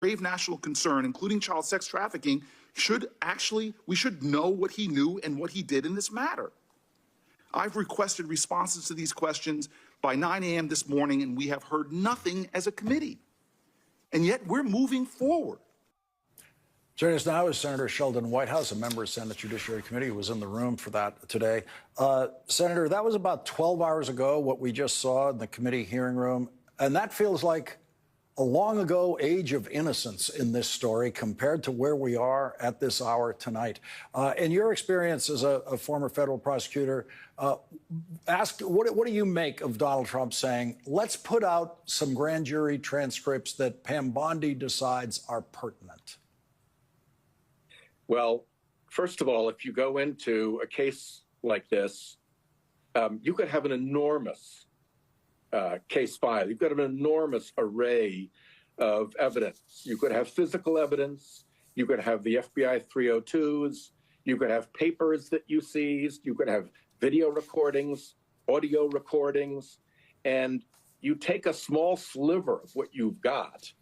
grave national concern, including child sex trafficking, we should know what he knew and what he did in this matter. I've requested responses to these questions by 9 a.m. this morning, and we have heard nothing as a committee. And yet we're moving forward. Joining us now is Senator Sheldon Whitehouse, a member of Senate Judiciary Committee who was in the room for that today. Senator, that was about 12 hours ago, what we just saw in the committee hearing room. And that feels like a long ago age of innocence in this story compared to where we are at this hour tonight. In your experience as a former federal prosecutor, what do you make of Donald Trump saying, let's put out some grand jury transcripts that Pam Bondi decides are pertinent? Well, first of all, if you go into a case like this, you could have an enormous case file. You've got an enormous array of evidence. You could have physical evidence. You could have the FBI 302s. You could have papers that you seized. You could have video recordings, audio recordings. And you take a small sliver of what you've got,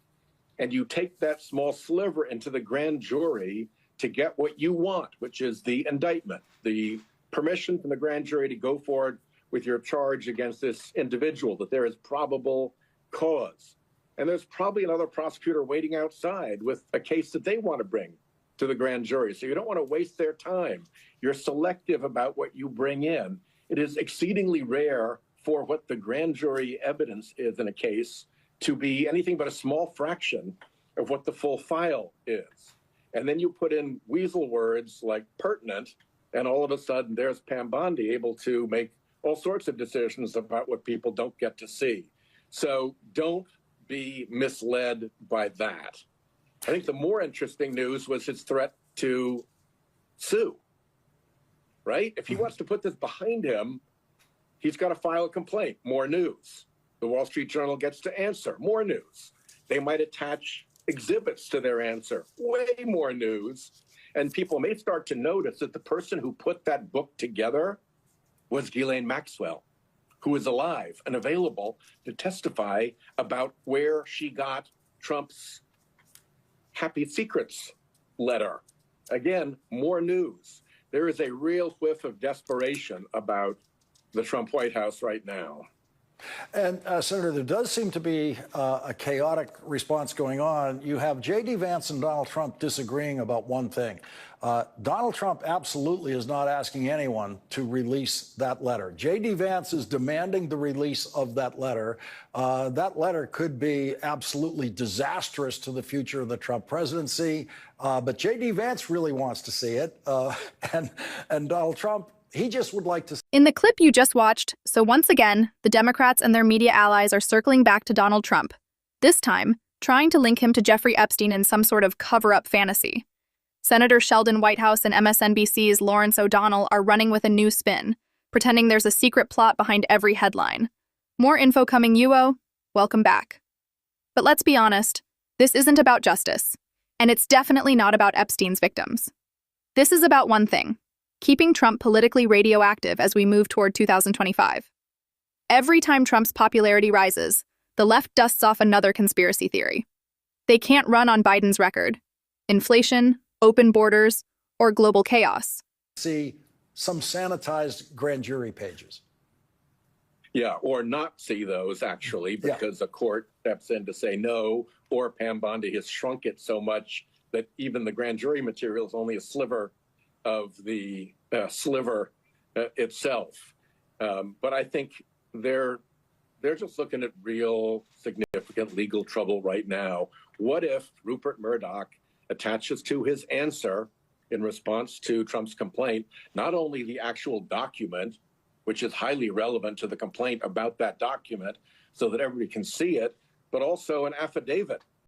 and you take that small sliver into the grand jury to get what you want, which is the indictment, the permission from the grand jury to go forward with your charge against this individual, that there is probable cause. And there's probably another prosecutor waiting outside with a case that they want to bring to the grand jury. So you don't want to waste their time. You're selective about what you bring in. It is exceedingly rare for what the grand jury evidence is in a case to be anything but a small fraction of what the full file is. And then you put in weasel words like pertinent, and all of a sudden there's Pam Bondi able to make all sorts of decisions about what people don't get to see. So don't be misled by that. I think the more interesting news was his threat to sue, right? If he wants to put this behind him, he's got to file a complaint. More news. The Wall Street Journal gets to answer. More news. They might attach exhibits to their answer. Way more news. And people may start to notice that the person who put that book together was Ghislaine Maxwell, who is alive and available to testify about where she got Trump's Happy Secrets letter. Again, more news. There is a real whiff of desperation about the Trump White House right now. And, Senator, there does seem to be a chaotic response going on. You have J.D. Vance and Donald Trump disagreeing about one thing. Donald Trump absolutely is not asking anyone to release that letter. J.D. Vance is demanding the release of that letter. That letter could be absolutely disastrous to the future of the Trump presidency. But J.D. Vance really wants to see it. And Donald Trump, he just would like to. In the clip you just watched, so once again, the Democrats and their media allies are circling back to Donald Trump, this time trying to link him to Jeffrey Epstein in some sort of cover-up fantasy. Senator Sheldon Whitehouse and MSNBC's Lawrence O'Donnell are running with a new spin, pretending there's a secret plot behind every headline. More info coming, UO. Welcome back. But let's be honest, this isn't about justice, and it's definitely not about Epstein's victims. This is about one thing: keeping Trump politically radioactive as we move toward 2025. Every time Trump's popularity rises, the left dusts off another conspiracy theory. They can't run on Biden's record: inflation, open borders, or global chaos. See some sanitized grand jury pages. Yeah, or not see those, actually, because the court steps in to say no, or Pam Bondi has shrunk it so much that even the grand jury material is only a sliver of the sliver itself. But I think they're just looking at real significant legal trouble right now. What if Rupert Murdoch attaches to his answer in response to Trump's complaint not only the actual document, which is highly relevant to the complaint about that document so that everybody can see it, but also an affidavit